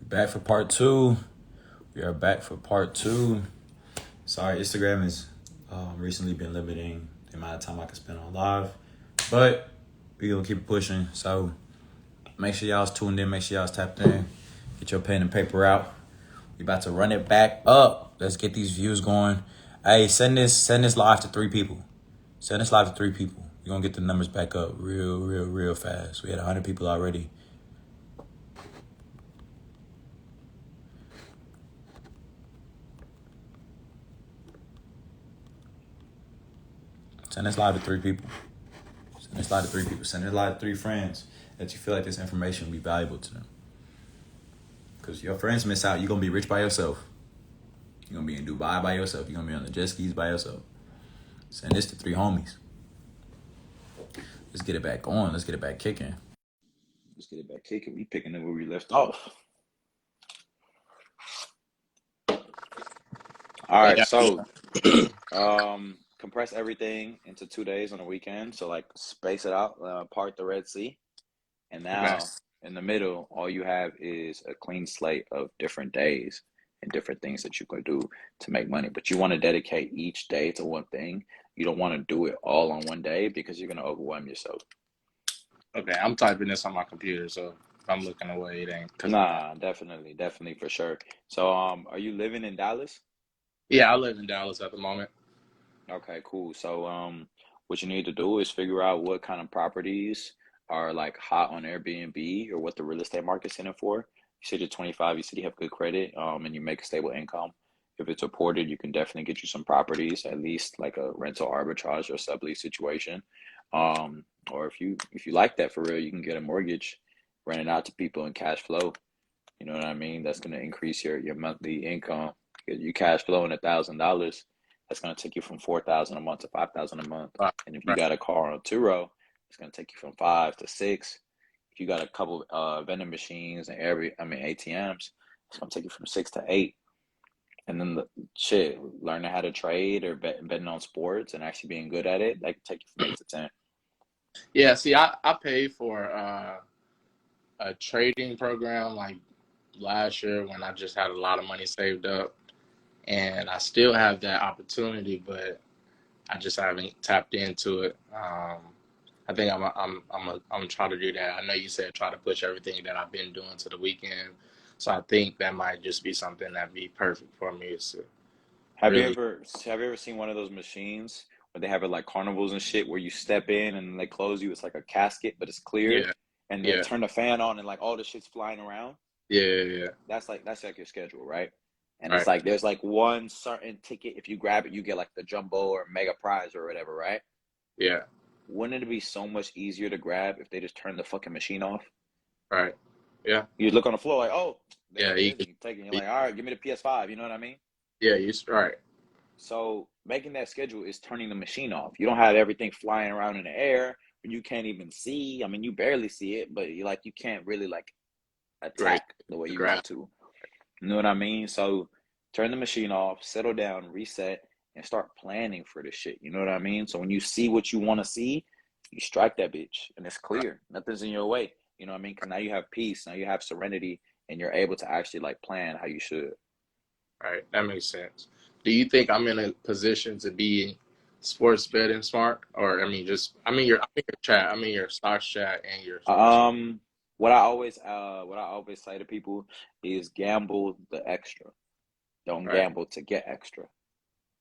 Back for part two. We are back for part two. Sorry, Instagram has recently been limiting the amount of time I can spend on live, but we gonna keep pushing. So make sure y'all's tuned in. Make sure y'all's tapped in. Get your pen and paper out. We about to run it back up. Let's get these views going. Hey, send this live to 3 people. Send this live to 3 people. We're gonna get the numbers back up real fast. We had 100 people already. Send this live to 3 people. Send this live to 3 people. Send this live to 3 friends that you feel like this information will be valuable to them. Because your friends miss out. You're going to be rich by yourself. You're going to be in Dubai by yourself. You're going to be on the jet skis by yourself. Send this to 3 homies. Let's get it back going. Let's get it back kicking. We picking up where we left off. All right, Yeah. so compress everything into 2 days on a weekend. So like space it out, part the Red Sea, and Okay. now in the middle, all you have is a clean slate of different days and different things that you can do to make money. But you want to dedicate each day to one thing. You don't want to do it all on one day because you're gonna overwhelm yourself. Okay. I'm typing this on my computer, so if I'm looking away, it ain't because I'm typing. Nah, definitely for sure. So are you living in Dallas? Yeah, I live in Dallas at the moment. Okay, cool. So, what you need to do is figure out what kind of properties are like hot on Airbnb or what the real estate market's in it for. You said you're 25, you said you have good credit, and you make a stable income. If it's reported, you can definitely get you some properties, at least like a rental arbitrage or sublease situation. Or if you like that for real, you can get a mortgage, rent it out to people in cash flow. You know what I mean? That's going to increase your monthly income. You cash flowing $1,000. That's going to take you from 4,000 a month to 5,000 a month. And if you Right. got a car on Turo, it's going to take you from 5 to 6. If you got a couple vending machines and ATMs, it's going to take you from 6 to 8. And then learning how to trade or betting on sports and actually being good at it, that can take you from 8 to 10. Yeah. See, I paid for a trading program like last year when I just had a lot of money saved up, and I still have that opportunity, but I just haven't tapped into it. I think I'm trying to do that. I know you said try to push everything that I've been doing to the weekend, so I think that might just be something that'd be perfect for me. Is to Have you really, ever have you ever seen one of those machines where they have it like carnivals and shit where you step in and they close you? It's like a casket, but it's clear, yeah, and they yeah, turn the fan on and like all the shit's flying around. yeah, That's like your schedule, right? And it's right, like there's like one certain ticket. If you grab it, you get like the jumbo or mega prize or whatever, right? yeah, Wouldn't it be so much easier to grab if they just turn the fucking machine off? right, yeah, You look on the floor like, oh, there yeah. it is, and you take it. And you're like, all right, give me the PS5. You know what I mean? Yeah, you're right, So making that schedule is turning the machine off. You don't have everything flying around in the air when you can't even see. I mean, you barely see it, but you can't really like right. attack the way The you graph, want to. You know what I mean? So turn the machine off, settle down, reset, and start planning for this shit. You know what I mean? So when you see what you want to see, you strike that bitch, and it's right, clear. Nothing's in your way. You know what I mean? Because now you have peace, now you have serenity, and you're able to actually like plan how you should. right. That makes sense. Do you think I'm in a position to be sports betting smart, or I mean, your chat, your stocks chat, and your sports chat. Um, what I always say to people is gamble the extra. Don't Right. gamble to get extra.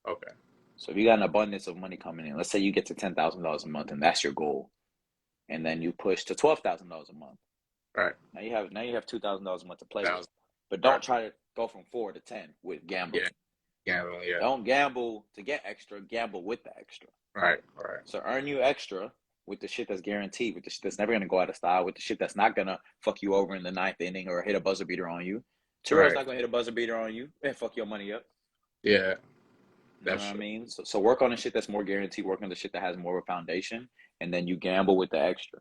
Okay. So if you got an abundance of money coming in, let's say you get to $10,000 a month and that's your goal, and then you push to $12,000 a month. Right. Now you have $2,000 a month to play That with. was But right. don't try to go from 4 to 10 with Yeah. gambling. Yeah. Well, yeah. Don't gamble to get extra, gamble with the extra. Right. Right. So earn you extra with the shit that's guaranteed, with the shit that's never gonna go out of style, with the shit that's not gonna fuck you over in the ninth inning or hit a buzzer beater on you. Turo's Right. not gonna hit a buzzer beater on you and fuck your money up. Yeah. You know what That's I true. mean? So work on the shit that's more guaranteed, work on the shit that has more of a foundation, and then you gamble with the extra.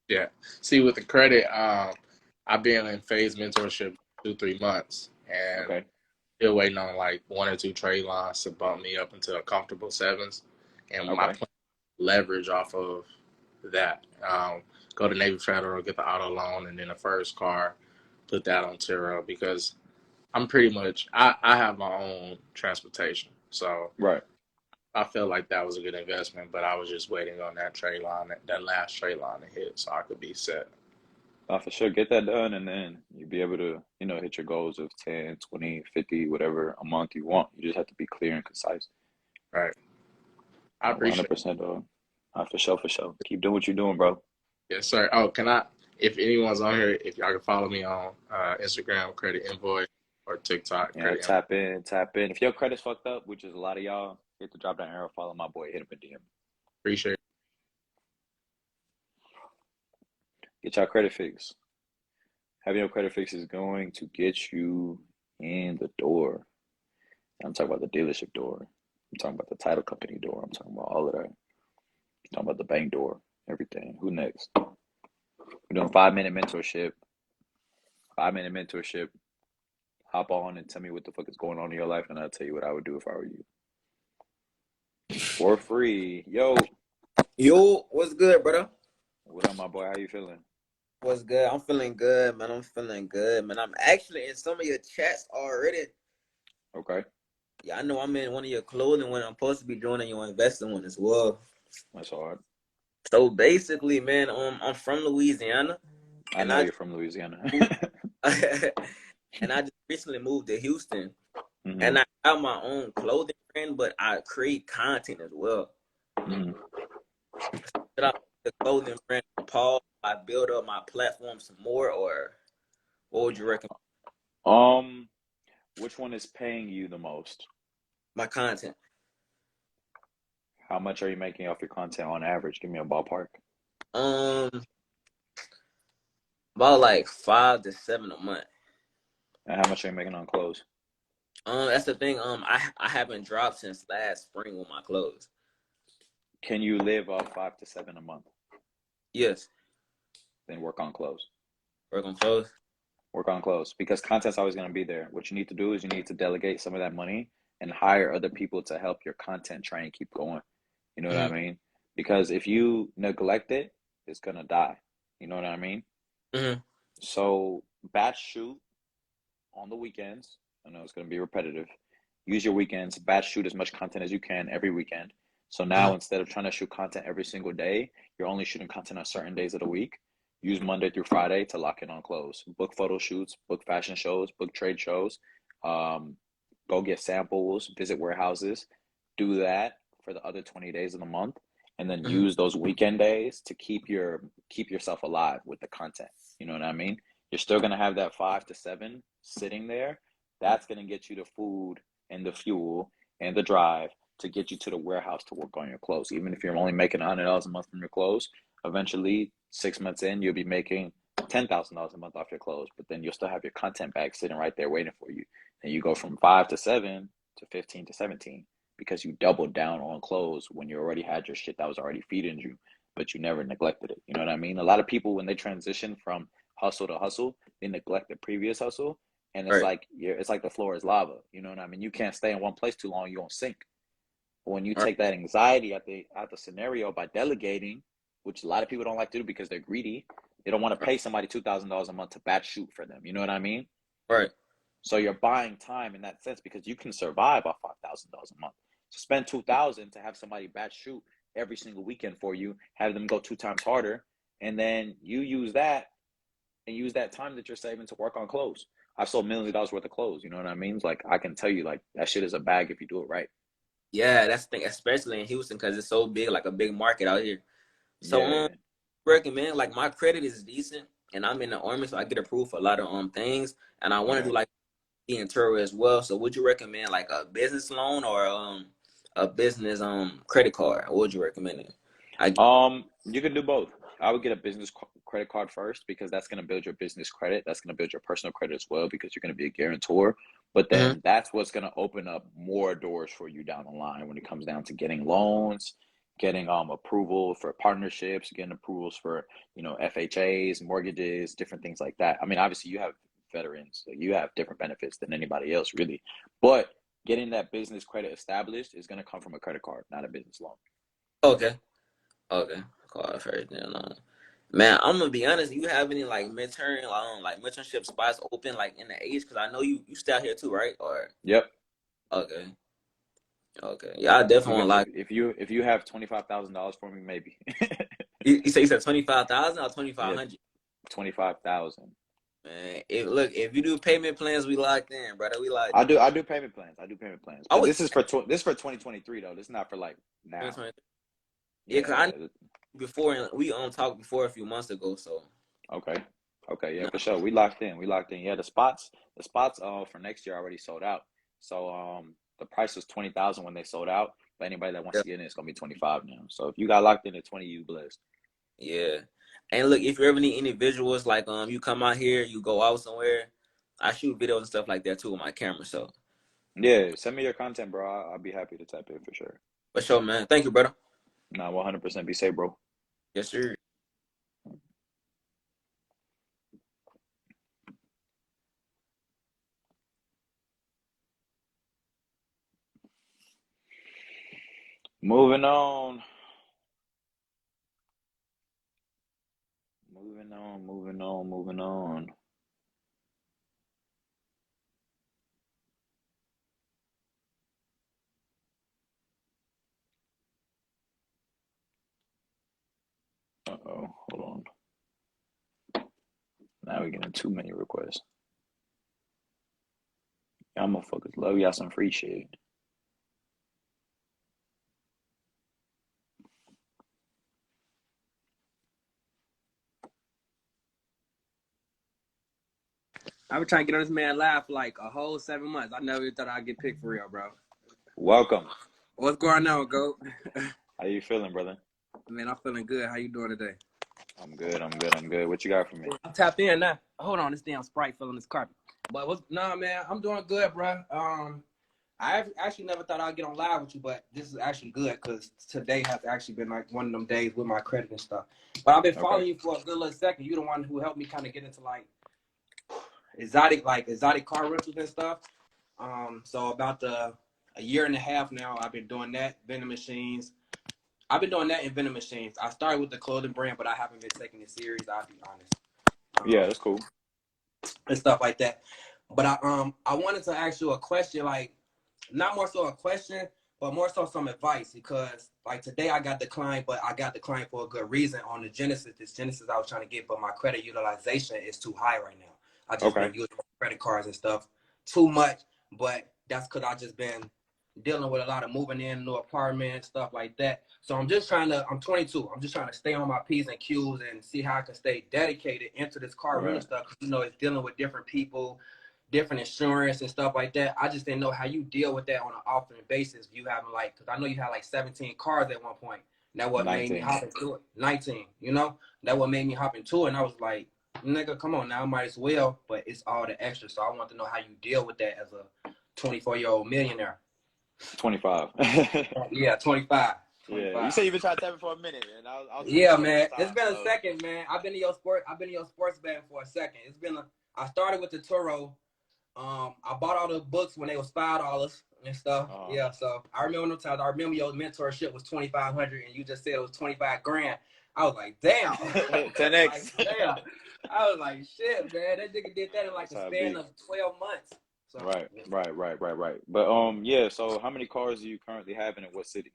Yeah. See, with the credit, I've been in phase mentorship 2 3 months, and Okay. still waiting on like one or two trade lines to bump me up into a comfortable sevens, and my Okay. plan leverage off of that. Go to Navy Federal, get the auto loan, and then the first car. put that on Turo because I'm pretty much I have my own transportation, so Right. I felt like that was a good investment. But I was just waiting on that trade line, that last trade line to hit, so I could be set. For sure, get that done, and then you'll be able to, hit your goals of 10, 20, 50, whatever a month you want. You just have to be clear and concise. Right. I appreciate it. 100%, dog. For sure, for sure. Keep doing what you're doing, bro. Yes, sir. Oh, can I? If anyone's on here, if y'all can follow me on Instagram, Credit Invoice, or TikTok, Yeah, Credit Invoice. tap in, tap in. If your credit's fucked up, which is a lot of y'all, hit the drop down arrow, follow my boy, hit him a DM. Appreciate it. Get your credit fixed. Having your credit fix is going to get you in the door. I'm talking about the dealership door. I'm talking about the title company door. I'm talking about all of that. I'm talking about the bank door, everything. Who next? We're doing 5-minute mentorship. 5-minute mentorship. Hop on and tell me what the fuck is going on in your life, and I'll tell you what I would do if I were you. For free. Yo, Yo, what's good, brother? what up, my boy? How you feeling? What's good? I'm feeling good, man. I'm feeling good, man. I'm actually in some of your chats already. Okay, Yeah, I know I'm in one of your clothing when I'm supposed to be joining your investing one as well. that's hard. So basically, man, I'm from Louisiana, I and know I you're from Louisiana. just, and I just recently moved to Houston, hmm and I have my own clothing brand, but I create content as well. hmm Should I put the clothing brand on pause? I build up my platform some more, or what would you recommend? Um, which one is paying you the most? My content. How much are you making off your content on average? Give me a ballpark. Um, About like 5 to 7 a month. And how much are you making on clothes? That's the thing. I haven't dropped since last spring with my clothes. Can you live off 5 to 7 a month? Yes, Then work on clothes. work on clothes. Work on clothes because content's always going to be there. What you need to do is you need to delegate some of that money and hire other people to help your content try and keep going. You know what I Hmm. mean? Because if you neglect it, it's going to die. You know what I mean? Hmm. So batch shoot on the weekends. I know it's going to be repetitive. Use your weekends, batch shoot as much content as you can every weekend. So Hmm. now instead of trying to shoot content every single day, you're only shooting content on certain days of the week. Use Monday through Friday to lock in on clothes. Book photo shoots, book fashion shows, book trade shows. Um, Go get samples, visit warehouses. Do that for the other 20 days of the month, and then Hmm. use those weekend days to keep yourself alive with the content. You know what I mean? You're still gonna have that 5 to 7 sitting there. That's gonna get you the food and the fuel and the drive to get you to the warehouse to work on your clothes. Even if you're only making $100 a month from your clothes, eventually 6 months in, you'll be making $10,000 a month off your clothes. But then you'll still have your content bag sitting right there waiting for you. And you go from 5 to 7 to 15 to 17 because you doubled down on clothes when you already had your shit that was already feeding you, but you never neglected it. You know what I mean? A lot of people, when they transition from hustle to hustle, they neglect the previous hustle, and Right. it's like the floor is lava. You know what I mean? You can't stay in one place too long; you won't sink. But when you Right. take that anxiety at the scenario by delegating, which a lot of people don't like to do because they're greedy, they don't want to Right. pay somebody $2,000 a month to batch shoot for them. You know what I mean? Right. So you're buying time in that sense because you can survive off $5,000 a month. So spend 2,000 to have somebody batch shoot every single weekend for you, have them go 2 times harder, and then you use that and use that time that you're saving to work on clothes. I've sold millions of dollars worth of clothes. You know what I mean? Like I can tell you, like that shit is a bag if you do it right. Yeah, that's the thing, especially in Houston, because it's so big, like a big market out here. So, Yeah. recommend like my credit is decent, and I'm in the army, so I get approved for a lot of things, and I want to Okay. do like in Turo as well. So, would you recommend like a business loan or a business credit card? What would you recommend it? I You can do both. I would get a business credit card first because that's going to build your business credit. That's going to build your personal credit as well because you're going to be a guarantor. But Mhm. then that's what's going to open up more doors for you down the line when it comes down to getting loans, getting approval for partnerships, getting approvals for FHAs, mortgages, different things like that. I mean, obviously you have veterans, so you have different benefits than anybody else really. But getting that business credit established is going to come from a credit card, not a business loan. Okay. Okay. Card first, then loan. Man, I'm gonna be honest. You have any like mentoring, like mentorship spots open like in the age? Because I know you stay out here too, right? Or Yep. okay, okay. Yeah, I definitely want like. If you have $25,000 for me, maybe. You said 25,000 or 2,500. Yeah, 25,000. Man, if you do payment plans, we locked in, brother. We locked I do payment plans. I do payment plans. I But would this is for 2023 though. This is not for like now. 2020. Yeah, because I knew Yeah. before and we talked before a few months ago. So Okay. Okay, yeah, no, for sure. We locked in. We locked in. Yeah, the spots for next year already sold out. So the price was 20,000 when they sold out. But anybody that wants yeah, to get in, it's gonna be 25 now. So if you got locked in at 20, you blessed. yeah. And look, if you ever need any visuals, like you come out here, you go out somewhere, I shoot videos and stuff like that too with my camera. So Yeah, send me your content, bro. I'll be happy to tap in for sure. for sure, man. Thank you, brother. Nah, 100% be safe, bro. Yes, sir. Moving on. Moving on, moving on, moving on. Uh-oh, hold on. Now we're getting too many requests. Y'all motherfuckers love y'all some free shit. I've been trying to get on this man live for like a whole 7 months. I never thought I'd get picked for real, bro. Welcome. What's going on, Goat? How you feeling, brother? Man, I'm feeling good. How you doing today? I'm good, I'm good, I'm good. What you got for me? I'm tapped in now. Hold on, this damn Sprite fell on this carpet. But nah, man, I'm doing good, bro. I actually never thought I'd get on live with you, but this is actually good because today has actually been like one of them days with my credit and stuff. But I've been Okay. following you for a good little second. You're the one who helped me kind of get into like exotic car rentals and stuff. So about a year and a half now, I've been doing that, vending machines. I've been doing that in vending machines. I started with the clothing brand, but I haven't been taking it serious. I'll be honest, Yeah, that's cool. and stuff like that. But I wanted to ask you a question, like not more so a question, but more so some advice because like today I got declined, but I got declined for a good reason on the Genesis. This Genesis I was trying to get, but my credit utilization is too high right now. I just Okay. been using credit cards and stuff too much, but that's because I just been dealing with a lot of moving in new apartment stuff like that. So I'm 22. I'm just trying to stay on my P's and Q's and see how I can stay dedicated into this car rental Right. stuff. You know, it's dealing with different people, different insurance and stuff like that. I just didn't know how you deal with that on an often basis. You having like, because I know you had like 17 cars at one point. That what made me 19. hop into it. 19, you know? That what made me hop into it. And I was like, nigga, come on now, I might as well. But it's all the extra. So I want to know how you deal with that as a 24-year-old millionaire. 25. Yeah, 25. Yeah, you 25. said you've been trying to tap it for a minute, man. I was trying to Yeah, tell you this man. It's time. been a So, second, man. I've been in your sports betting for a second. I started with the Turo. I bought all the books when they was $5 and stuff. uh, Yeah, so I remember those times. I remember your mentorship was 2,500, and you just said it was 25 grand. I was like, damn. I was like, 10x. damn. I was like, shit, man. That nigga did that in like That's the how it span be. of 12 months. So, Right, yeah. right, right, right, right. But yeah. So how many cars do you currently have, and in what city?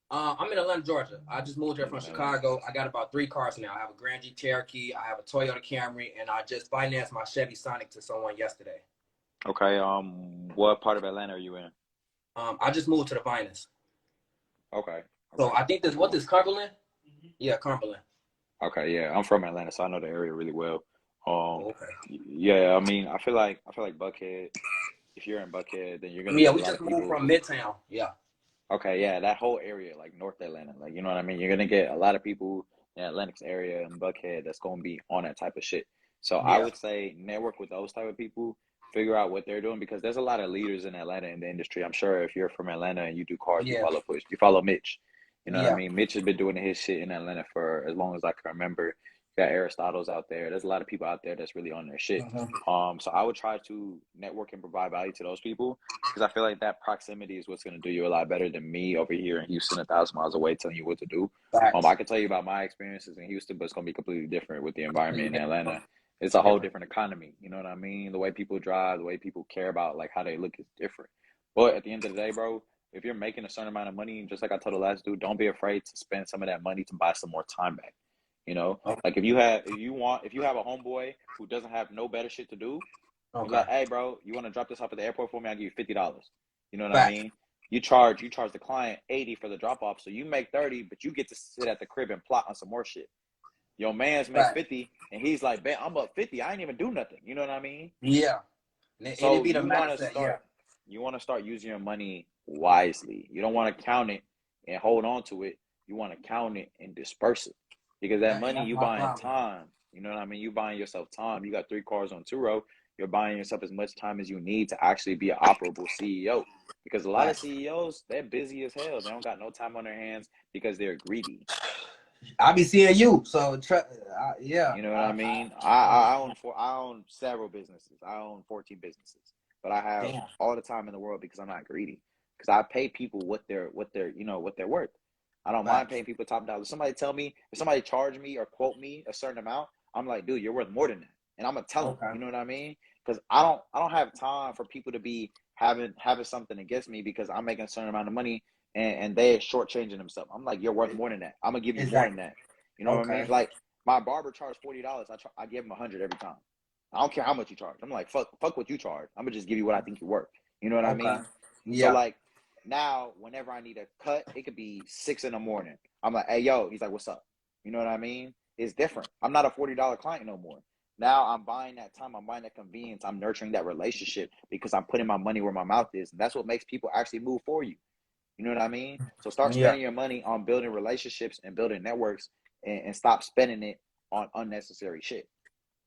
I'm in Atlanta, Georgia. I just moved here In from Atlanta. Chicago. I got about 3 cars now. I have a Grand Jeep Cherokee, I have a Toyota Camry, and I just financed my Chevy Sonic to someone yesterday. Okay. What part of Atlanta are you in? I just moved to the Viners. Okay. So Okay. I think Cool. Cumberland? Yeah, Cumberland. Okay. Yeah, I'm from Atlanta, so I know the area really well. Okay. Yeah. I mean, I feel like Buckhead. If you're in Buckhead, then you're gonna Yeah, get a we lot just of moved people from who. Midtown. Yeah. Okay, yeah, that whole area, like North Atlanta, like you know what I mean. You're gonna get a lot of people in Atlantic area and Buckhead that's gonna be on that type of shit. So I Yeah. would say network with those type of people, figure out what they're doing because there's a lot of leaders in Atlanta in the industry. I'm sure if you're from Atlanta and you do cars, Yeah. you follow Mitch. You know what I Yeah. mean? Mitch has been doing his shit in Atlanta for as long as I can remember. You got Aristotle's out there. There's a lot of people out there that's really on their shit. So I would try to network and provide value to those people because I feel like that proximity is what's going to do you a lot better than me over here in Houston, 1,000 miles away, telling you what to do. Facts. I can tell you about my experiences in Houston, but it's going to be completely different with the environment in Yeah, Atlanta. It's a whole different. different economy. You know what I mean? The way people drive, the way people care about like how they look is different. But at the end of the day, bro, if you're making a certain amount of money, just like I told the last dude, don't be afraid to spend some of that money to buy some more time back. You know, Okay. like if you have a homeboy who doesn't have no better shit to do, you're Okay. like, hey, bro, you want to drop this off at the airport for me? I'll give you $50. You know what I Facts. mean? You charge the client 80 for the drop off, so you make 30, but you get to sit at the crib and plot on some more shit. Your man's make Facts. 50, and he's like, man, I'm up 50. I ain't even do nothing. You know what I mean? Yeah. And it So be the mindset. Yeah. you want to start using your money wisely. You don't want to count it and hold on to it. You want to count it and disperse it because that And money that's you my buying problem. time. You know what I mean? You buying yourself time. You got 3 cars on 2 row. You're buying yourself as much time as you need to actually be an operable CEO. Because a lot of Facts. CEOs, they're busy as hell. They don't got no time on their hands because they're greedy. I be seeing you. So yeah. You know what I mean? I I own several businesses. I own 14 businesses, but I have damn. all the time in the world because I'm not greedy. Because I pay people what they're worth. I don't mind Facts. paying people top dollar. If somebody charge me or quote me a certain amount, I'm like, dude, you're worth more than that, and I'm gonna tell them. Okay. You know what I mean? Because I don't have time for people to be having something against me because I'm making a certain amount of money and they're shortchanging themselves. I'm like, you're worth more than that. I'm gonna give you more than Exactly. that. You know what I mean? Okay. Like my barber charged $40. I give him 100 every time. I don't care how much you charge. I'm like, fuck what you charge. I'm gonna just give you what I think you're worth. You know what I Okay. mean? So Yeah. like now, whenever I need a cut, it could be 6 in the morning. I'm like, hey yo, he's like, what's up? You know what I mean? It's different. I'm not a $40 client no more. Now I'm buying that time. I'm buying that convenience. I'm nurturing that relationship because I'm putting my money where my mouth is, and that's what makes people actually move for you. You know what I mean? So start Yeah. spending your money on building relationships and building networks, and stop spending it on unnecessary shit.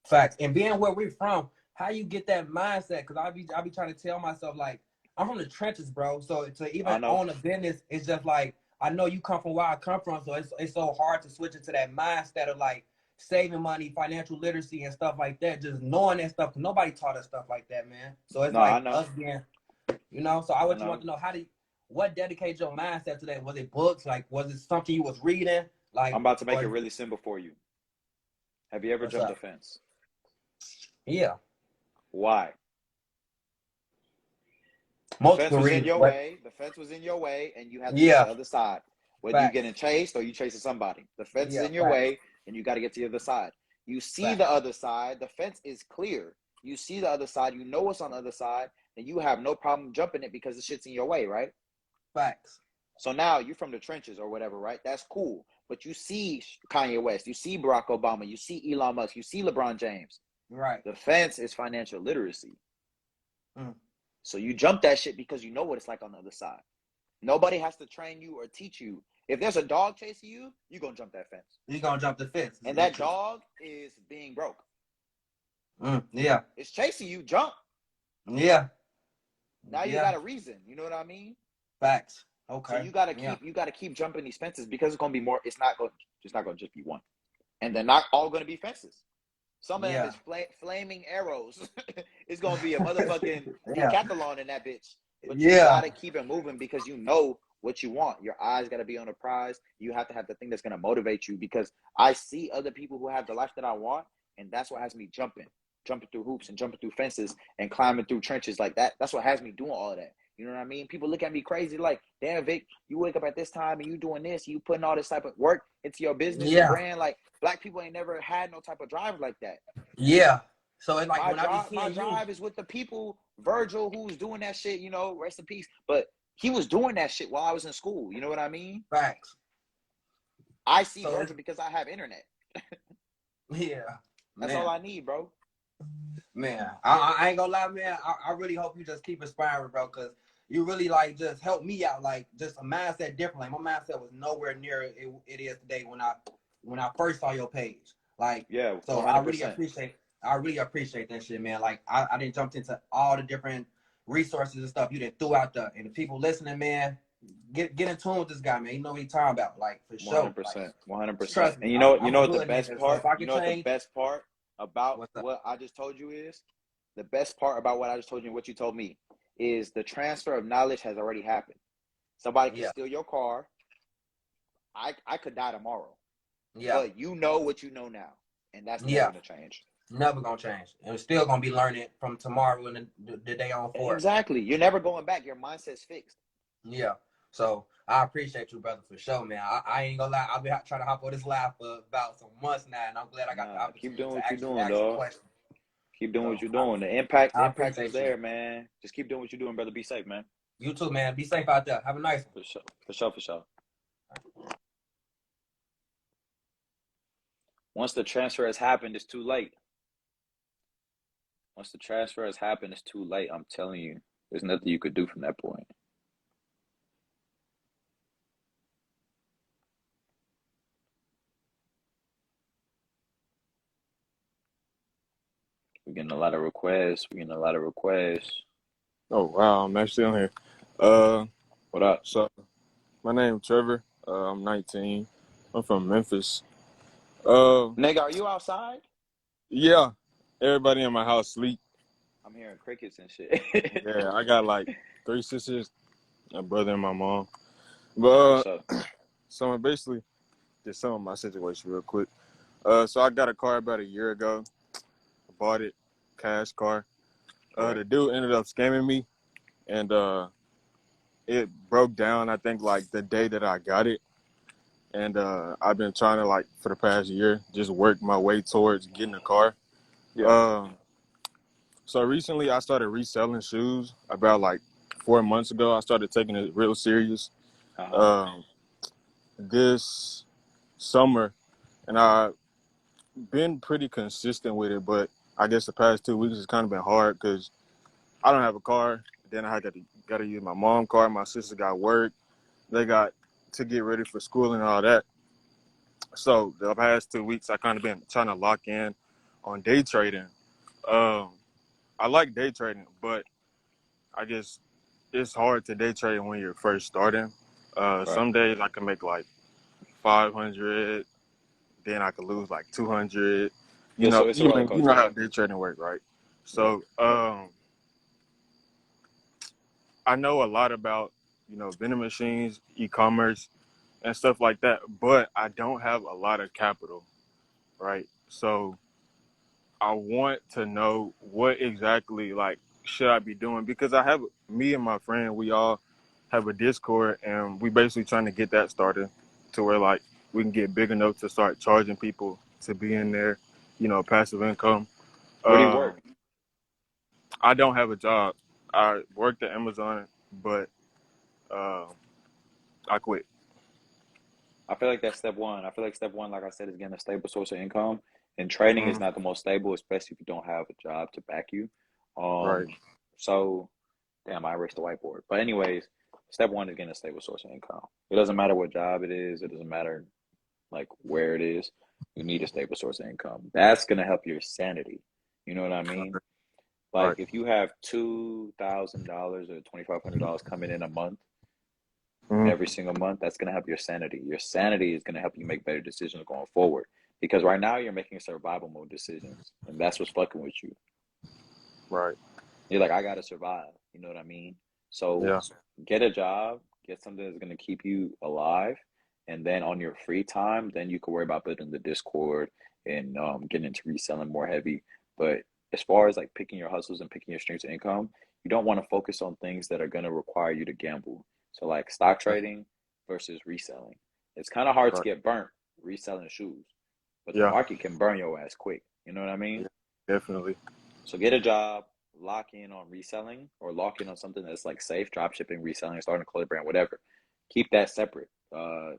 Facts. And being where we're from, how you get that mindset? Because I be trying to tell myself like I'm from the trenches, bro. So to even I know. own a business, it's just like I know you come from where I come from, so it's so hard to switch into that mindset of like saving money, financial literacy, and stuff like that. Just knowing that stuff, 'cause nobody taught us stuff like that, man. So it's No, I like know. us being, So I I would just want know. to know what dedicate your mindset to that? Was it books? Like, was it something you was reading? Like, I'm about to make or it really simple for you. Have you ever what's jumped a up? fence? Yeah, Why? The fence multiple was in reasons, your but way. The fence was in your way, and you had to get to yeah, the other side. Whether you facts. getting chased or you chasing somebody, the fence is Yeah, in your facts. way, and you got to get to the other side. You see the Facts. other side. The fence is clear. You see the other side. You know what's on the other side, and you have no problem jumping it because the shit's in your way, right? Facts. So now you're from the trenches or whatever, right? That's cool. But you see Kanye West, you see Barack Obama, you see Elon Musk, you see LeBron James. Right. The fence is financial literacy. Mm. So you jump that shit because you know what it's like on the other side. Nobody has to train you or teach you. If there's a dog chasing you, you're going to jump that fence. You gonna jump the fence. And that dog is being broke. Yeah. It's chasing you, jump. Yeah. Now you Yeah. got a reason. You know what I mean? Facts. So Okay. you gotta Yeah. keep jumping these fences because it's gonna be more. It's not gonna just be one, and they're not all gonna be fences. Some of them Yeah. is flaming arrows. It's gonna be a motherfucking Yeah. decathlon in that bitch. But you Yeah. gotta keep it moving because you know what you want. Your eyes gotta be on the prize. You have to have the thing that's gonna motivate you because I see other people who have the life that I want, and that's what has me jumping through hoops and jumping through fences and climbing through trenches like that. That's what has me doing all of that. You know what I mean? People look at me crazy like, damn, Vic, you wake up at this time and you doing this, you putting all this type of work into your business, your Yeah. brand. Like, black people ain't never had no type of drive like that. Yeah. So it's like My when I be drive, my seeing you. drive is with the people. Virgil, who's doing that shit, rest in peace. But he was doing that shit while I was in school. You know what I mean? Facts. I see So it's Virgil because I have internet. yeah. That's Man. all I need, bro. Man, I ain't gonna lie, man. I really hope you just keep inspiring, bro, because you really like just help me out, like just a mindset different. Like my mindset was nowhere near it is today when I first saw your page. Like, Yeah, so I really 100%. appreciate that shit, man. Like I didn't jump into all the different resources and stuff you didn't threw out there, and the people listening, man, get in tune with this guy, man. You know what he talking about, like for sure. Like 100%, 100%. trust me, And I'm you a know what the hood best nigga. So part? if I You can know what the change, best part about what's up? what I just told you is? The best part about what I just told you and what you told me is the transfer of knowledge has already happened. Somebody can Yeah, steal your car. I could die tomorrow, yeah, but you know what you know now, and that's never yeah. gonna change. Never gonna change. And we're still gonna be learning from tomorrow and the day on forth. Exactly. You're never going back. Your mindset's fixed. Yeah. So I appreciate you, brother, for sure, man. I ain't gonna lie. I've been trying to hop on this live for about some months now, and I'm glad I got the Nah, keep opportunity doing to what you're actually doing, ask some dog. questions. Keep doing what So you're doing. The I impact is appreciate you. there, man. Just keep doing what you're doing, brother. Be safe, man. You too, man. Be safe out there. Have a nice one. For sure. For sure. For sure. Once the transfer has happened, it's too late. Once the transfer has happened, it's too late. I'm telling you, there's nothing you could do from that point. We're getting a lot of requests. We're getting a lot of requests. Oh wow, I'm actually on here. Uh, What up? so my name is Trevor. I'm 19. I'm from Memphis. Uh, Nigga, are you outside? yeah. Everybody in my house sleep. I'm hearing crickets and shit. Yeah, I got like 3 sisters, a brother, and my mom. That's But what's up. so I'm basically just some of my situation real quick. So I got a car about a year ago. I bought it, cash car. Right. The dude ended up scamming me, and it broke down. I think like the day that I got it. And I've been trying to, like, for the past year, just work my way towards getting a car. Yeah. Um, so recently I started reselling shoes about like 4 months ago. I started taking it real serious Uh-huh. um, this summer, and I've been pretty consistent with it. But I guess the past 2 weeks has kind of been hard because I don't have a car. Then I got to use my mom's car. My sister got work. They got to get ready for school and all that. So the past 2 weeks, I kind of been trying to lock in on day trading. Um, I like day trading, but I guess it's hard to day trade when you're first starting. Right. Some days I can make like 500, then I could lose like 200. Yeah, so it's a roller You know coaster. how day trading work, right? Yeah. So I know a lot about vending machines, e-commerce, and stuff like that, but I don't have a lot of capital, right? So I want to know what exactly like should I be doing because I have me and my friend, we all have a Discord and we basically trying to get that started to where like we can get big enough to start charging people to be in there, passive income. Where do you Um, work? I don't have a job. I worked at Amazon, but uh, I quit. I feel like that's step one. I feel like step one, like I said, is getting a stable source of income. And trading is Mm, not the most stable, especially if you don't have a job to back you. right, So damn, I erased the whiteboard. But anyways, step one is getting a stable source of income. It doesn't matter what job it is. It doesn't matter like where it is. You need a stable source of income. That's gonna help your sanity. You know what I mean? Like right, if you have $2,000 or $2,500 coming in a month, mm, every single month, that's gonna help your sanity. Your sanity is gonna help you make better decisions going forward. Because right now you're making survival mode decisions, and that's what's fucking with you. right, You're like, I gotta survive. You know what I mean? So yeah, get a job, get something that's gonna keep you alive, and then on your free time, then you can worry about building the Discord and getting into reselling more heavy. But as far as like picking your hustles and picking your streams of income, you don't want to focus on things that are gonna require you to gamble. So like stock trading versus reselling. It's kind of hard to right, get burnt reselling shoes, but the yeah, market can burn your ass quick. You know what I mean? yeah, definitely, So get a job, lock in on reselling, or lock in on something that's like safe, drop shipping, reselling, starting a clothing brand, whatever. Keep that separate.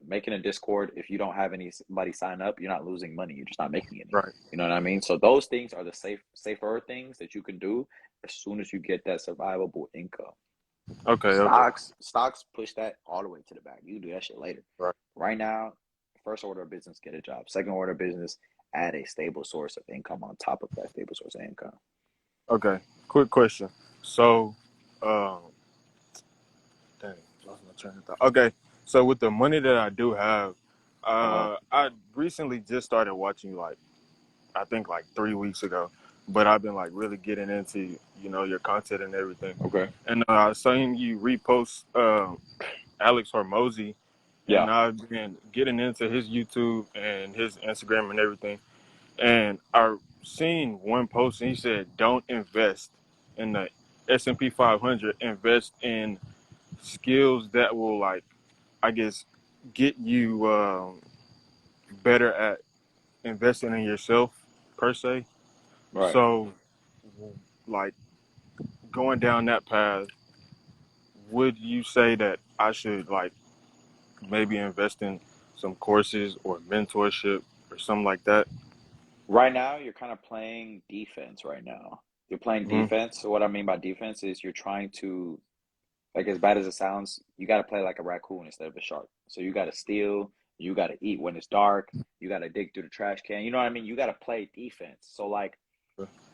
Making a Discord, if you don't have anybody sign up, you're not losing money. You're just not making any. right, You know what I mean? So those things are the safer things that you can do as soon as you get that survivable income. okay, okay, Stocks push that all the way to the back. You can do that shit later. right. Right now, first order of business, get a job. Second order of business, add a stable source of income on top of that stable source of income. Okay, quick question. So, um, dang, lost my train of thought. Okay, so with the money that I do have, Uh-huh. I recently just started watching you, like I think like 3 weeks ago, but I've been like really getting into your content and everything. Okay. And I seen you repost Alex Hormozy, Yeah. and I've been getting into his YouTube and his Instagram and everything. And I seen one post and he said, "Don't invest in the S&P 500. Invest in skills that will like, I guess, get you better at investing in yourself per se." Right. So, like going down that path, would you say that I should like maybe invest in some courses or mentorship or something like that? Right now, you're kind of playing defense right now. You're playing Hmm. defense. So what I mean by defense is you're trying to, like, as bad as it sounds, you got to play like a raccoon instead of a shark. So you got to steal, you got to eat when it's dark, you got to dig through the trash can. You know what I mean? You got to play defense. So like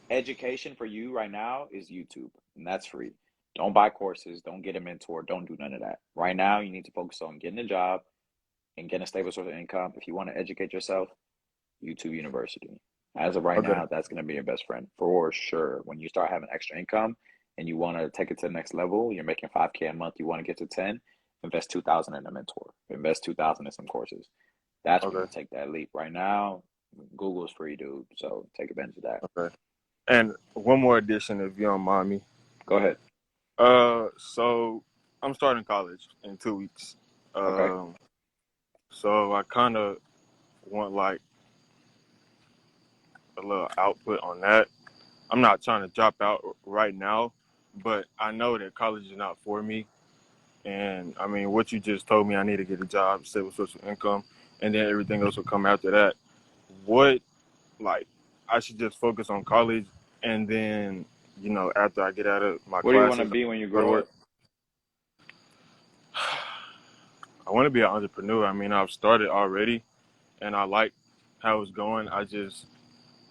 education for you right now is YouTube, and that's free. Don't buy courses, don't get a mentor, don't do none of that. Right now, you need to focus on getting a job and getting a stable source of income. If you want to educate yourself, YouTube University. As of right Okay. now, that's going to be your best friend for sure. When you start having extra income and you want to take it to the next level, you're making 5K a month, you want to get to 10, invest 2,000 in a mentor, invest 2,000 in some courses. That's when you Okay. take that leap. Right now, Google's free, dude. So take advantage of that. Okay. And one more addition, if you don't mind me. Go ahead. So I'm starting college in 2 weeks. Okay. Um, so I kind of want like a little output on that. I'm not trying to drop out right now, but I know that college is not for me. And I mean, what you just told me, I need to get a job, stable source of income, and then everything else will come after that. What, like, I should just focus on college, and then, after I get out of my What do you want to classes, be when you go to grow work. up? I want to be an entrepreneur. I mean, I've started already, and I like how it's going. I just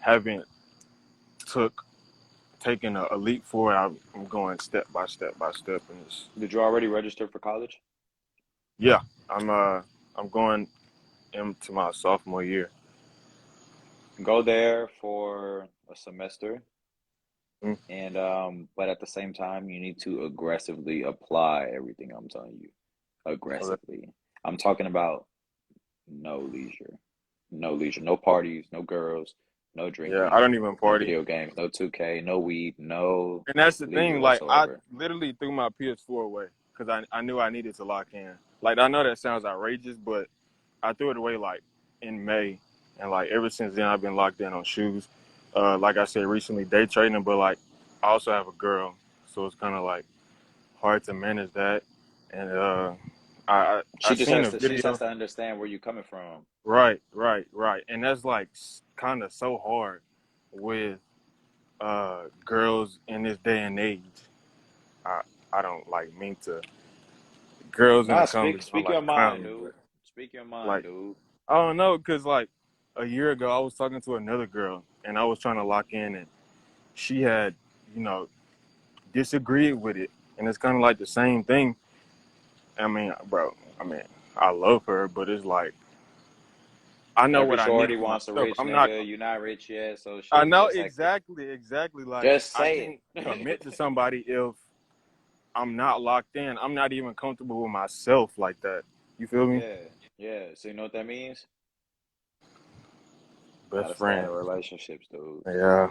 haven't took taken a leap forward. I'm going step by step by step, and it's Did you already register for college? yeah. I'm going into my sophomore year. Go there for a semester. Mm, And but at the same time, you need to aggressively apply everything I'm telling you. okay. Aggressively. I'm talking about no leisure. No leisure. No parties, no girls, no Yeah, I drinking, don't even no party. video games, no 2K, no weed, no And that's the leisure thing. Like, I whatsoever. literally threw my PS4 away because I knew I needed to lock in. Like, I know that sounds outrageous, but I threw it away like in May, and like ever since then I've been locked in on shoes. Like I said recently, day trading, but like I also have a girl, so it's kind of like hard to manage that. And I seen a She just has video. to understand where you're coming from. Right, and that's like kind of so hard with girls in this day and age. I I don't like mean to girls in Nah, the speak comments are speak your like mind, clowning, dude. but Speak your mind, like dude. I don't know, cause like a year ago I was talking to another girl and I was trying to lock in, and she had you know disagreed with it, and it's kind of like the same thing. I mean, bro, I mean I love her, but it's like I know Every what I need shorty for wants a myself. rich I'm not. nigga. You're not rich yet, so I shit know gets hectic. exactly. Like Just I say can't commit to it. somebody if I'm not locked in. I'm not even comfortable with myself like that. You feel me? Yeah, yeah. So you know what that means? Best Gotta stay out friend. of relationships, dude. Yeah.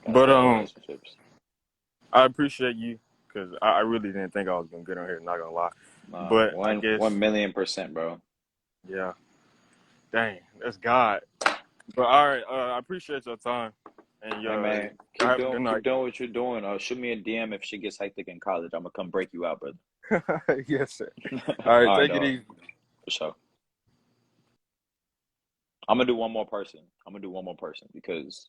Gotta But stay out of relationships. I appreciate you because I really didn't think I was gonna get on here. Not gonna lie, Nah, but I one guess million percent, bro. yeah. Dang, that's God. But all right, I appreciate your time, and Hey man, y'all have a good keep night. doing what you're doing. Shoot me a DM if shit gets hectic in college. I'm gonna come break you out, brother. Yes, sir. All right, All right, take it dog. easy. For sure. I'm gonna do one more person. I'm gonna do one more person because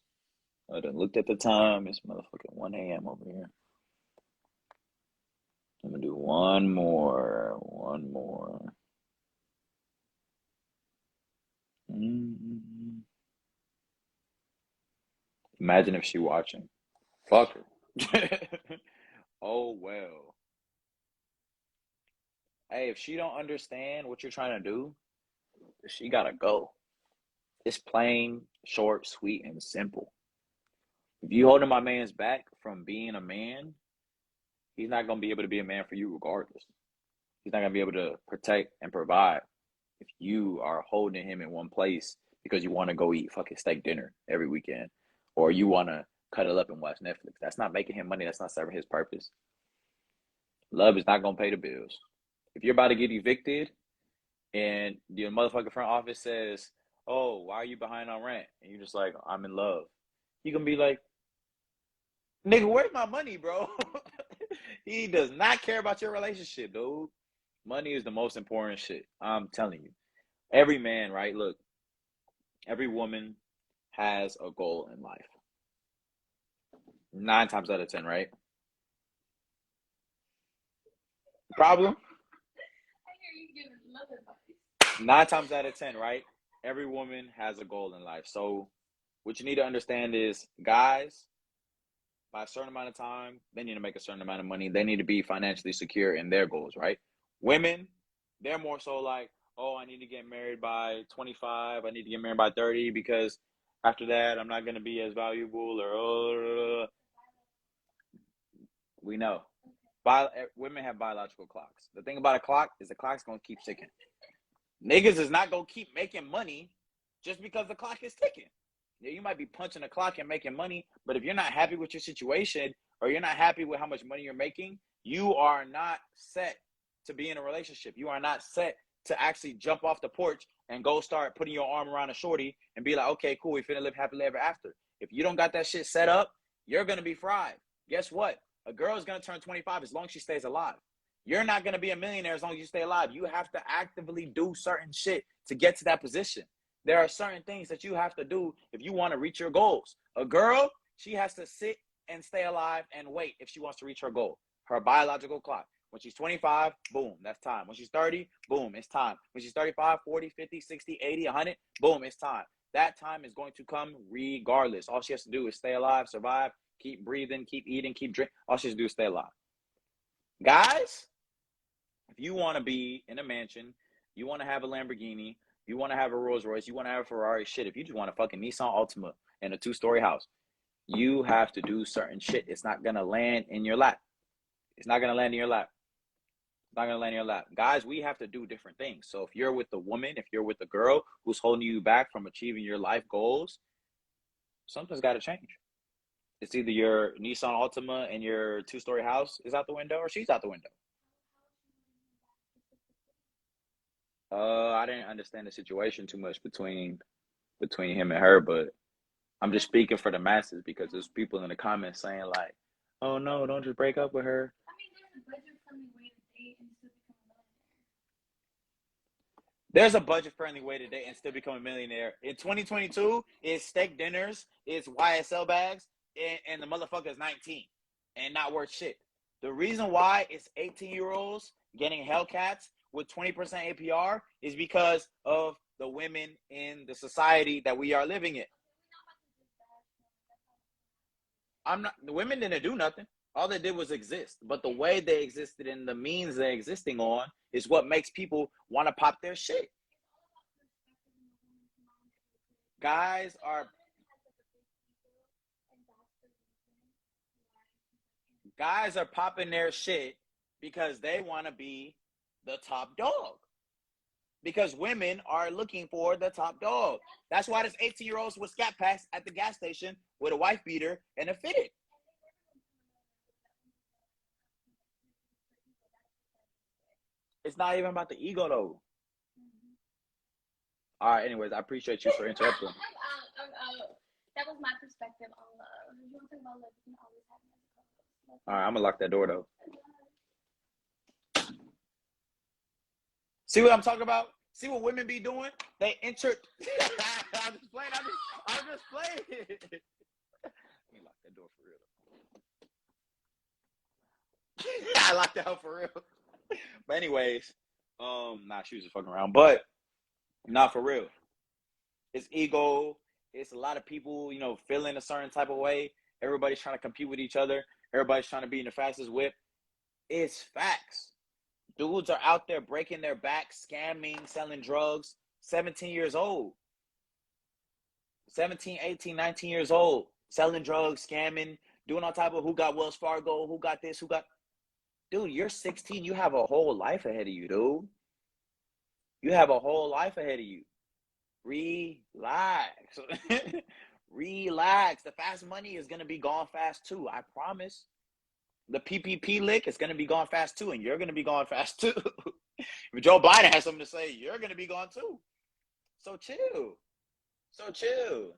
I done looked at the time. It's motherfucking 1 a.m. over here. I'm gonna do one more. One more. Mm. Imagine if she watching. Fuck her. Oh well. Hey, if she don't understand what you're trying to do, she gotta go. It's plain, short, sweet, and simple. If you holding my man's back from being a man, he's not gonna be able to be a man for you regardless. He's not gonna be able to protect and provide if you are holding him in one place because you want to go eat fucking steak dinner every weekend, or you want to cuddle up and watch Netflix. That's not making him money. That's not serving his purpose. Love is not gonna pay the bills. If you're about to get evicted and the motherfucking front office says, "Oh, why are you behind on rent?" and you're just like, "I'm in love," you can be like, "Nigga, where's my money, bro?" He does not care about your relationship, dude. Money is the most important shit. I'm telling you. Every man, right? Look, every woman has a goal in life. 9 times out of 10, right? Problem? 9 times out of 10, right? Every woman has a goal in life. So what you need to understand is guys, by a certain amount of time, they need to make a certain amount of money. They need to be financially secure in their goals, right? Women, they're more so like, oh, I need to get married by 25. I need to get married by 30 because after that, I'm not going to be as valuable or, oh, we know. Women have biological clocks. The thing about a clock is the clock's going to keep ticking. Niggas is not going to keep making money just because the clock is ticking. Yeah, you might be punching the clock and making money, but if you're not happy with your situation or you're not happy with how much money you're making, you are not set to be in a relationship. You are not set to actually jump off the porch and go start putting your arm around a shorty and be like, okay, cool, we finna live happily ever after. If you don't got that shit set up, you're gonna be fried. Guess what? A girl is gonna turn 25 as long as she stays alive. You're not gonna be a millionaire as long as you stay alive. You have to actively do certain shit to get to that position. There are certain things that you have to do if you want to reach your goals. A girl, she has to sit and stay alive and wait if she wants to reach her goal, her biological clock. When she's 25, boom, that's time. When she's 30, boom, it's time. When she's 35, 40, 50, 60, 80, 100, boom, it's time. That time is going to come regardless. All she has to do is stay alive, survive, keep breathing, keep eating, keep drinking. All she has to do is stay alive. Guys, if you want to be in a mansion, you want to have a Lamborghini, you want to have a Rolls Royce, you want to have a Ferrari, shit, if you just want a fucking Nissan Altima and a 2-story house, you have to do certain shit. It's not going to land in your lap. It's not going to land in your lap. It's not going to land in your lap. Guys, we have to do different things. So if you're with a woman, if you're with a girl who's holding you back from achieving your life goals, something's got to change. It's either your Nissan Altima and your 2-story house is out the window or she's out the window. I didn't understand the situation too much between him and her, but I'm just speaking for the masses because there's people in the comments saying like, "Oh no, don't just break up with her." There's a budget-friendly way to date and still become a millionaire. In 2022, it's steak dinners, it's YSL bags, and the motherfucker is 19 and not worth shit. The reason why it's 18-year-olds getting Hellcats with 20% APR is because of the women in the society that we are living in. The women didn't do nothing. All they did was exist. But the way they existed and the means they're existing on is what makes people want to pop their shit. Guys are popping their shit because they want to be the top dog. Because women are looking for the top dog. That's why there's 18-year-olds with scat packs at the gas station with a wife beater and a fitted. It's not even about the ego, though. All right, anyways, I appreciate you for interrupting. That was my perspective on love. If you want to talk about love, you can always have me as a co-host. All right, I'm going to lock that door, though. See what I'm talking about? See what women be doing? They enter. I'm just playing. I'm just playing. Let me lock that door for real. I locked that out for real. But anyways, she was just fucking around. But not for real. It's ego. It's a lot of people, feeling a certain type of way. Everybody's trying to compete with each other. Everybody's trying to be in the fastest whip. It's facts. Dudes are out there breaking their back, scamming, selling drugs, 17 years old. 17, 18, 19 years old, selling drugs, scamming, doing all type of who got Wells Fargo, who got this, who got. Dude, you're 16. You have a whole life ahead of you, dude. You have a whole life ahead of you. Relax. Relax. The fast money is going to be gone fast too. I promise. The PPP lick is going to be gone fast too, and you're going to be gone fast too. If Joe Biden has something to say, you're going to be gone too. So chill. So chill.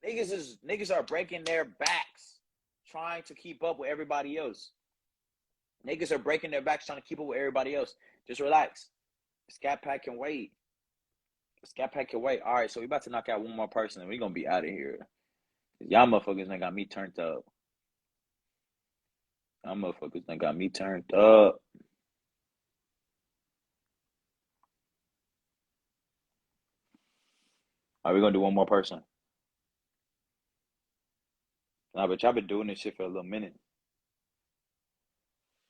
Niggas are breaking their backs trying to keep up with everybody else. Niggas are breaking their backs trying to keep up with everybody else. Just relax. Scat Pack can wait. Scat Pack can wait. All right, so we about to knock out one more person and we gonna be out of here. Y'all motherfuckers done got me turned up. Y'all motherfuckers done got me turned up. All right, we gonna do one more person. Nah, but y'all been doing this shit for a little minute.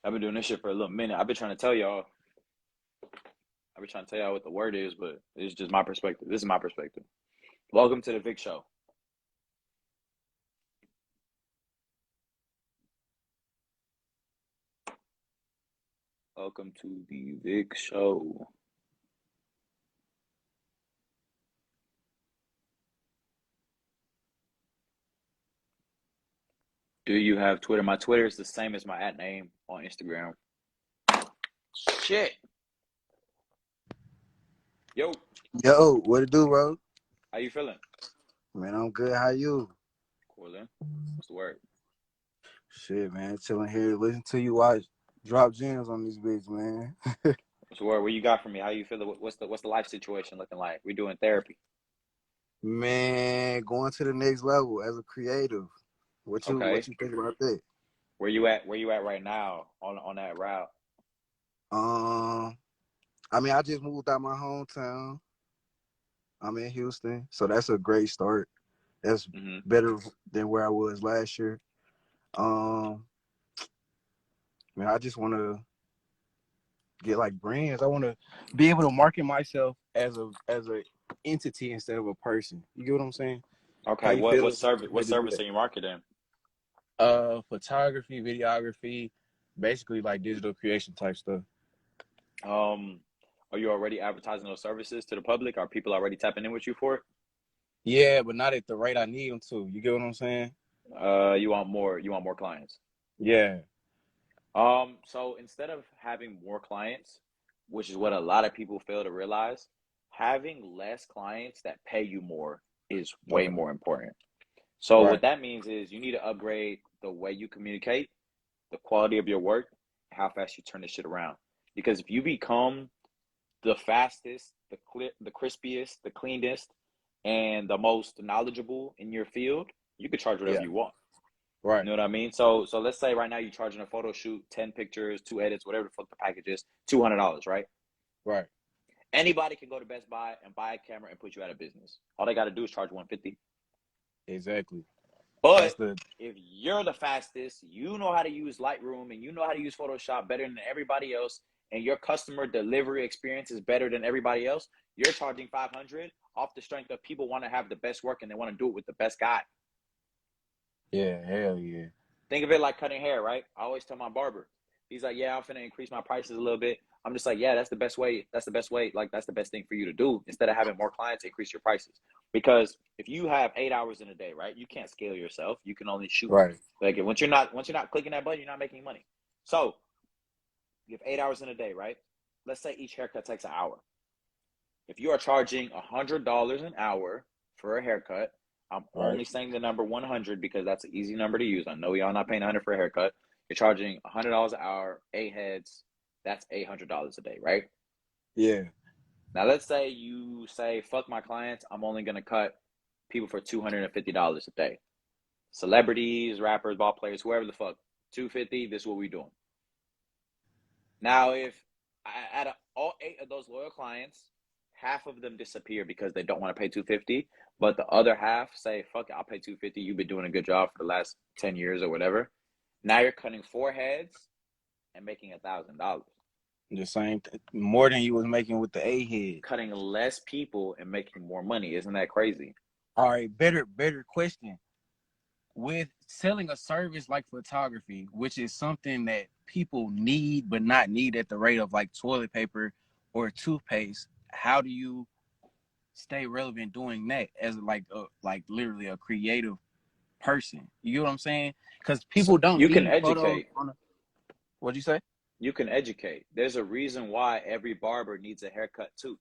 I've been doing this shit for a little minute. I've been trying to tell y'all. I've been trying to tell y'all what the word is, but it's just my perspective. This is my perspective. Welcome to the Vicc Show. Welcome to the Vicc Show. Do you have Twitter? My Twitter is the same as my @name on Instagram. Shit. Yo, Yo, what it do, bro? how you feeling? Man, I'm good. How you? Coolin'. What's the word? Shit, man, chilling here. Listen to you watch drop gems on this bitch, man. What's the word? What you got for me? How you feeling? What's the life situation looking like? We doing therapy. Man, going to the next level as a creative. What Okay. you think about that? Where you at? Where you at right now on that route? I mean, I just moved out my hometown. I'm in Houston, so that's a great start. That's Mm-hmm. better than where I was last year. Man, I just want to get like brands. I want to be able to market myself as a entity instead of a person. You get what I'm saying? How Okay. you What feel? service are you marketing? Photography, videography, basically like digital creation type stuff. Are you already advertising those services to the public? Are people already tapping in with you for it? Yeah, but not at the rate I need them to. You get what I'm saying? You want more? You want more clients? Yeah. So instead of having more clients, which is what a lot of people fail to realize, having less clients that pay you more is way Okay. more important. So what Right. that means is you need to upgrade the way you communicate, the quality of your work, how fast you turn this shit around. Because if you become the fastest, the crispiest, the cleanest, and the most knowledgeable in your field, you could charge whatever Yeah. you want. You Right. know what I mean? So let's say right now you're charging a photo shoot, 10 pictures, 2 edits, whatever the fuck the package is, $200, right? Right. Anybody can go to Best Buy and buy a camera and put you out of business. All they got to do is charge 150. Exactly. That's But the if you're the fastest, you know how to use Lightroom and you know how to use Photoshop better than everybody else, and your customer delivery experience is better than everybody else, you're charging 500 off the strength of people want to have the best work and they want to do it with the best guy. yeah, hell yeah. Think of it like cutting hair, right? I always tell my barber, he's like, yeah, I'm finna increase my prices a little bit. I'm just like, yeah, that's the best way. That's the best way. Like, that's the best thing for you to do. Instead of having more clients, increase your prices. Because if you have 8 hours in a day, right, you can't scale yourself. You can only shoot. Right. Like, once you're not clicking that button, you're not making money. So you have 8 hours in a day, right? Let's say each haircut takes an hour. If you are charging $100 an hour for a haircut, I'm Right. only saying the number 100 because that's an easy number to use. I know y'all not paying 100 for a haircut. You're charging $100 an hour, 8 heads. That's $800 a day, right? Yeah. Now let's say you say, fuck my clients. I'm only gonna cut people for $250 a day. Celebrities, rappers, ball players, whoever the fuck. 250. This is what we doing. Now, if out of all 8 of those loyal clients, half of them disappear because they don't want to pay 250, but the other half say, fuck it, I'll pay 250. You've been doing a good job for the last 10 years or whatever. Now you're cutting 4 heads and making $1,000. The same more than you was making with the A head. Cutting less people and making more money. Isn't that crazy? All right, better question. With selling a service like photography, which is something that people need but not need at the rate of like toilet paper or toothpaste, how do you stay relevant doing that as like literally a creative person? You know what I'm saying? Because So people don't you can need photos educate. on a, what'd you say? You can educate. There's a reason why every barber needs a haircut too.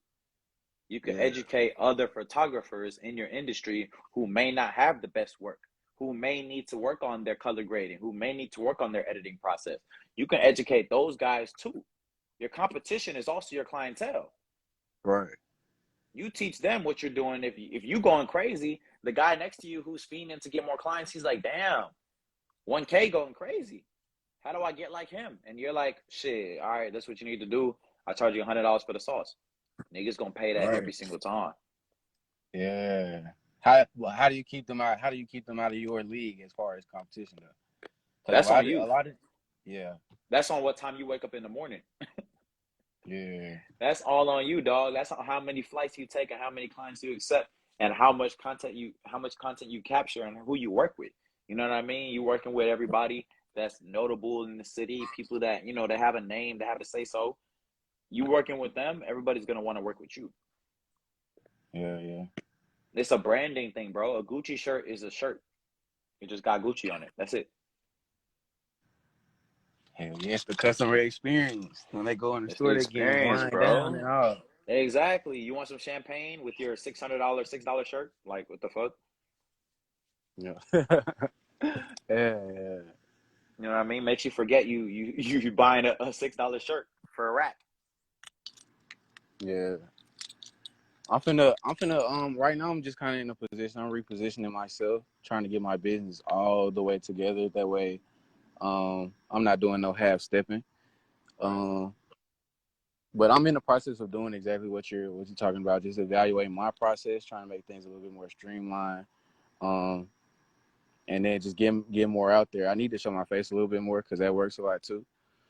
You can Yeah, educate other photographers in your industry who may not have the best work, who may need to work on their color grading, who may need to work on their editing process. You can educate those guys too. Your competition is also your clientele. right. You teach them what you're doing. If you going crazy, the guy next to you who's fiending to get more clients, he's like, damn, 1K going crazy. How do I get like him? And you're like, shit, all right, that's what you need to do. I charge you $100 for the sauce. Niggas gonna pay that Right. every single time. Yeah. How do you keep them out? How do you keep them out of your league as far as competition though? Because That's on you. a lot of yeah, That's on what time you wake up in the morning. yeah, That's all on you, dog. That's on how many flights you take and how many clients you accept and how much content you capture and who you work with. You know what I mean? You working with everybody that's notable in the city, people that, they have a name, they have to say so. You working with them, everybody's gonna want to work with you. yeah. It's a branding thing, bro. A Gucci shirt is a shirt. It just got Gucci on it. That's it. Hell yeah, it's the customer experience. When they go in the It's the store, they getting experience, wine down bro. and all. Exactly. You want some champagne with your $600 shirt? Like, what the fuck? Yeah. Yeah. You know what I mean? Makes you forget you buying a $6 shirt for a rack. Yeah. I'm finna right now I'm just kinda in a position, I'm repositioning myself, trying to get my business all the way together. That way, I'm not doing no half stepping. Right. Um but I'm in the process of doing exactly what you're talking about, just evaluating my process, trying to make things a little bit more streamlined. Um and then just get more out there. I need to show my face a little bit more because that works a lot too.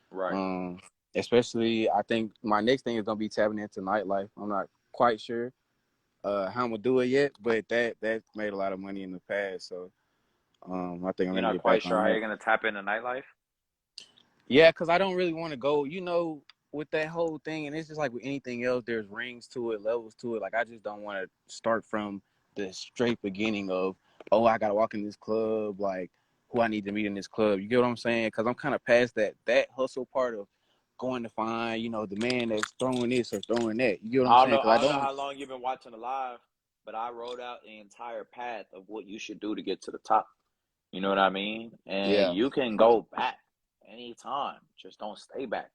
Right. Um, Especially, I think my next thing is gonna be tapping into nightlife. I'm not quite sure how I'm gonna do it yet, but that made a lot of money in the past, so I think I'm You're gonna not get quite back on sure how that. you're gonna tap into nightlife? Yeah, because I don't really want to go, with that whole thing, and it's just like with anything else, there's rings to it, levels to it. Like I just don't want to start from the straight beginning of, oh, I gotta walk in this club, like who I need to meet in this club. You get what I'm saying? Because I'm kind of past that hustle part of going to find, the man that's throwing this or throwing that. You get what I'm I don't saying? know. Because I I don't know don't. how long you've been watching the live, but I wrote out the entire path of what you should do to get to the top. You know what I mean? And Yeah, you can go back anytime. Just don't stay back.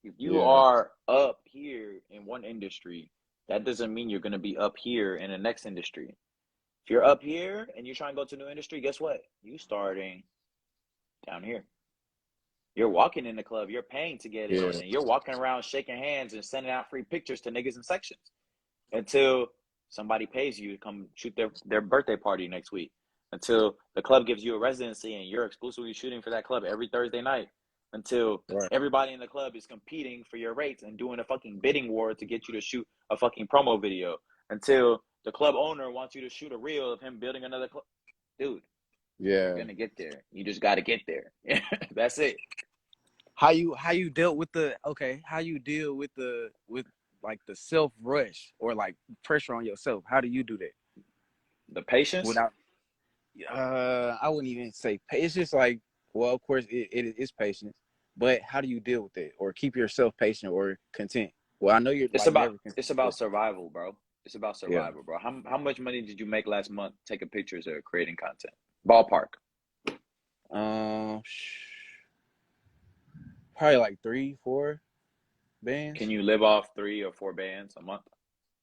If you yeah, are up here in one industry, that doesn't mean you're gonna be up here in the next industry. If you're up here and you're trying to go to a new industry, guess what? You starting down here. You're walking in the club, you're paying to get in, yeah, and you're walking around shaking hands and sending out free pictures to niggas in sections until somebody pays you to come shoot their birthday party next week. Until the club gives you a residency and you're exclusively shooting for that club every Thursday night. Until right, everybody in the club is competing for your rates and doing a fucking bidding war to get you to shoot a fucking promo video. Until the club owner wants you to shoot a reel of him building another club. Dude, you're yeah. gonna get there. You just gotta get there. That's it. How you dealt with how you deal with with like the self rush or like pressure on yourself? How do you do that The patience. without I wouldn't even say it's just like, well, of course it is patience, but how do you deal with it or keep yourself patient or content? Well, I know you're It's like about never it's content, about but survival, bro. It's about yeah. survival, bro. How much money did you make last month taking pictures or creating content? Ballpark. um Probably like 3-4 bands. Can you live off 3 or 4 bands a month?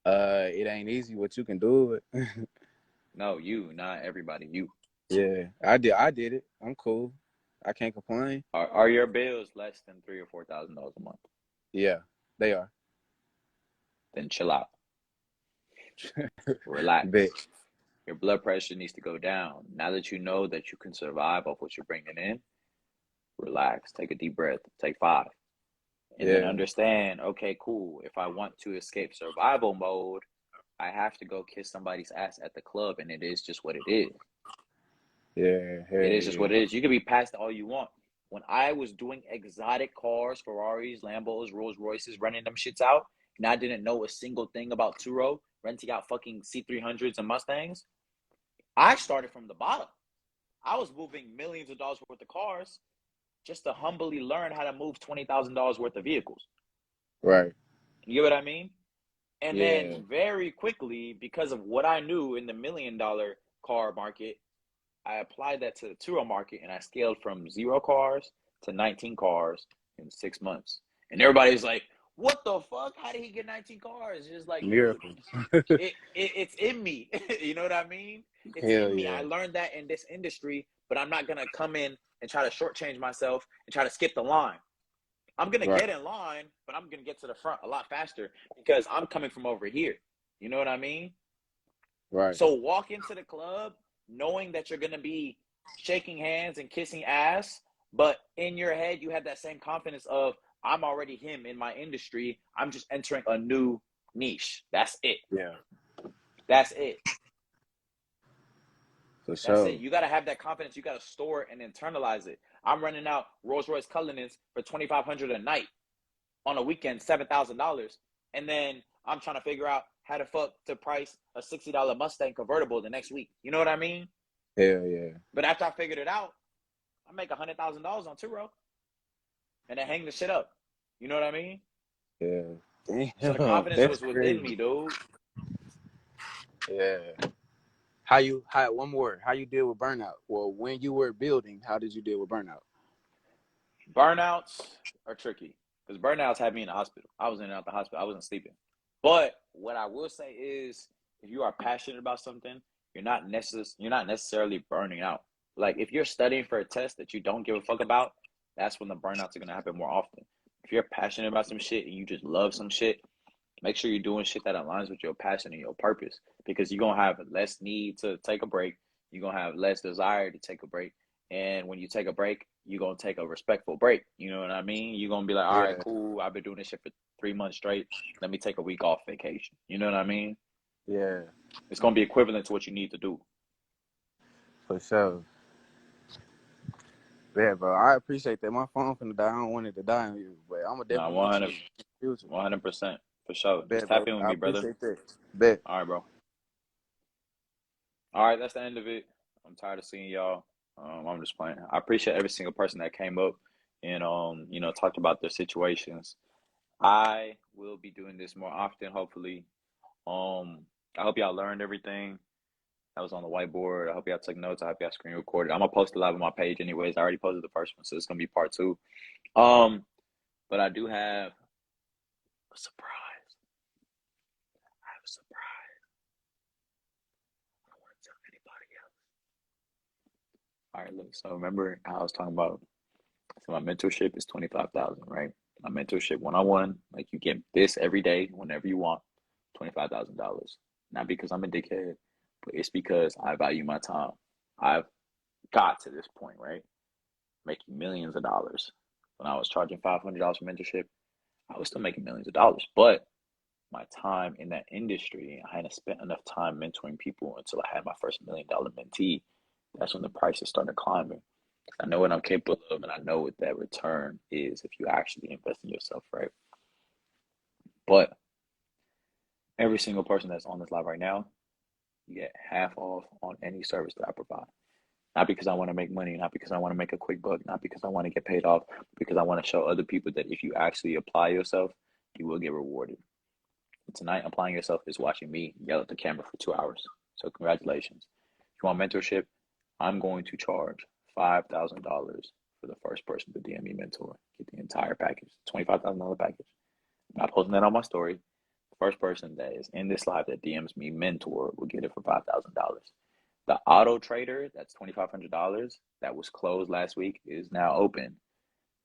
It ain't easy, but you can do it. No, you, not everybody. You. Yeah, I did it. I'm cool. I can't complain. Are your bills less than $3,000 or $4,000 a month? Yeah, they are. Then chill out. Bet. Relax. Your blood pressure needs to go down. Now that you know that you can survive off what you're bringing in, relax. Take a deep breath. Take 5. and then Yeah. understand, okay, cool. If I want to escape survival mode, I have to go kiss somebody's ass at the club, and it is just what it is. Yeah. It Hell is just yeah. what it is. You can be passed all you want. When I was doing exotic cars, Ferraris, Lambos, Rolls Royces, renting them shits out, and I didn't know a single thing about Turo, renting out fucking C300s and Mustangs, I started from the bottom. I was moving millions of dollars worth of cars just to humbly learn how to move $20,000 worth of vehicles. Right. You get what I mean? And Yeah. then very quickly, because of what I knew in the $1 million car market, I applied that to the Turo market, and I scaled from 0 cars to 19 cars in 6 months. And everybody's like, "What the fuck? How did he get 19 cars?" It's like, dude, Miracles. it's in me. You know what I mean? It's Hell in me. yeah. I learned that in this industry, but I'm not gonna come in and try to shortchange myself and try to skip the line. I'm gonna Right. get in line, but I'm gonna get to the front a lot faster because I'm coming from over here. You know what I mean? Right. So walk into the club knowing that you're gonna be shaking hands and kissing ass, but in your head you have that same confidence of I'm already him in my industry. I'm just entering a new niche. That's it. Yeah. That's it. For That's it. sure. You gotta have that confidence. You gotta store it and internalize it. I'm running out Rolls Royce Cullinans for $2,500 a night on a weekend, $7,000, and then I'm trying to figure out how the fuck to price a $60 Mustang convertible the next week. You know what I mean? Hell yeah. But after I figured it out, I make $100,000 on Turo, and then hang the shit up. You know what I mean? Yeah. So the Damn. confidence That's was within crazy. me, dude. Yeah. One more. How you deal with burnout? Well, when you were building, how did you deal with burnout? Burnouts are tricky because burnouts had me in the hospital. I was in and out the hospital. I wasn't sleeping. But what I will say is, if you are passionate about something, you're not necessarily burning out. Like if you're studying for a test that you don't give a fuck about, that's when the burnouts are gonna happen more often. If you're passionate about some shit and you just love some shit, make sure you're doing shit that aligns with your passion and your purpose because you're going to have less need to take a break. You're going to have less desire to take a break. And when you take a break, you're going to take a respectful break. You know what I mean? You're going to be like, all right, Yeah. cool. I've been doing this shit for 3 months straight. Let me take a week off vacation. You know what I mean? Yeah. It's going to be equivalent to what you need to do. For sure. Yeah, bro. I appreciate that. My phone finna die. I don't want it to die on you, but I'm gonna Nah, definitely meet you in the future. 100%. For sure. Just Bet, tap bro. in with I me, brother. appreciate that. Bet. All right, bro. All right, that's the end of it. I'm tired of seeing y'all. I'm just playing. I appreciate every single person that came up and talked about their situations. I will be doing this more often, hopefully. I hope y'all learned everything that was on the whiteboard. I hope y'all took notes. I hope y'all screen recorded. I'm gonna post it live on my page anyways. I already posted the first one, so it's gonna be part 2. But I do have a surprise. I have a surprise. I don't want to tell anybody else. All right, look. So remember how I was talking about? So my mentorship is 25,000, right? My mentorship one-on-one, like you get this every day, whenever you want, $25,000. Not because I'm a dickhead, but it's because I value my time. I've got to this point, right? Making millions of dollars. When I was charging $500 for mentorship, I was still making millions of dollars. But my time in that industry, I hadn't spent enough time mentoring people until I had my first $1 million mentee. That's when the prices started climbing. I know what I'm capable of, and I know what that return is if you actually invest in yourself, right? But every single person that's on this live right now, you get half off on any service that I provide. Not because I want to make money, not because I want to make a quick buck, not because I want to get paid off, because I want to show other people that if you actually apply yourself, you will get rewarded. And tonight, applying yourself is watching me yell at the camera for 2 hours. So congratulations. If you want mentorship, I'm going to charge $5,000 for the first person to DM me mentor. Get the entire package, $25,000 package. I'm not posting that on my story. The first person that is in this live that DMs me mentor will get it for $5,000. The auto trader, that's $2,500, that was closed last week, is now open.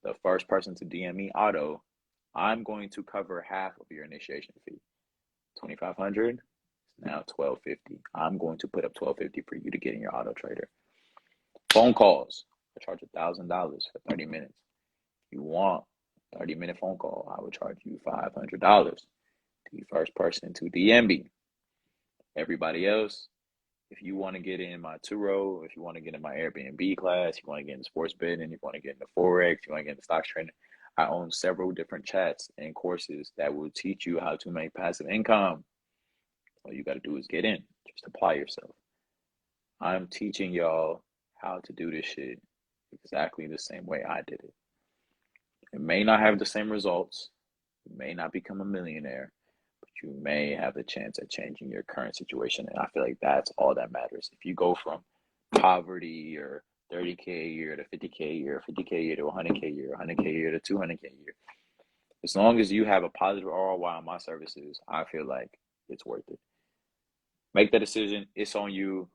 The first person to DM me auto, I'm going to cover half of your initiation fee. 2,500 is now 1,250. I'm going to put up 1,250 for you to get in your auto trader. Phone calls, I charge $1,000 for 30 minutes. You want 30-minute phone call. I would charge you $500. The first person to DM me. Everybody else, if you want to get in my two-row, if you want to get in my Airbnb class, you want to get into sports betting, you want to get into Forex, you want to get into stocks trading, I own several different chats and courses that will teach you how to make passive income. All you got to do is get in. Just apply yourself. I'm teaching y'all how to do this shit exactly the same way I did it. It may not have the same results. You may not become a millionaire, but you may have the chance at changing your current situation. And I feel like that's all that matters. If you go from poverty or 30K a year to 50K a year, 50K a year to 100K a year, 100K a year to 200K a year, as long as you have a positive ROI on my services, I feel like it's worth it. Make that decision. It's on you.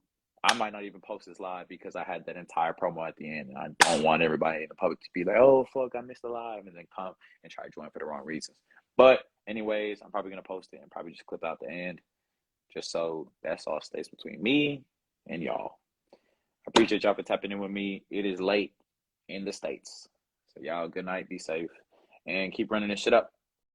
I might not even post this live because I had that entire promo at the end, and I don't want everybody in the public to be like, "Oh fuck, I missed the live," and then come and try to join for the wrong reasons. But anyways, I'm probably gonna post it and probably just clip out the end, just so that's all stays between me and y'all. I appreciate y'all for tapping in with me. It is late in the States, so y'all good night, be safe, and keep running this shit up.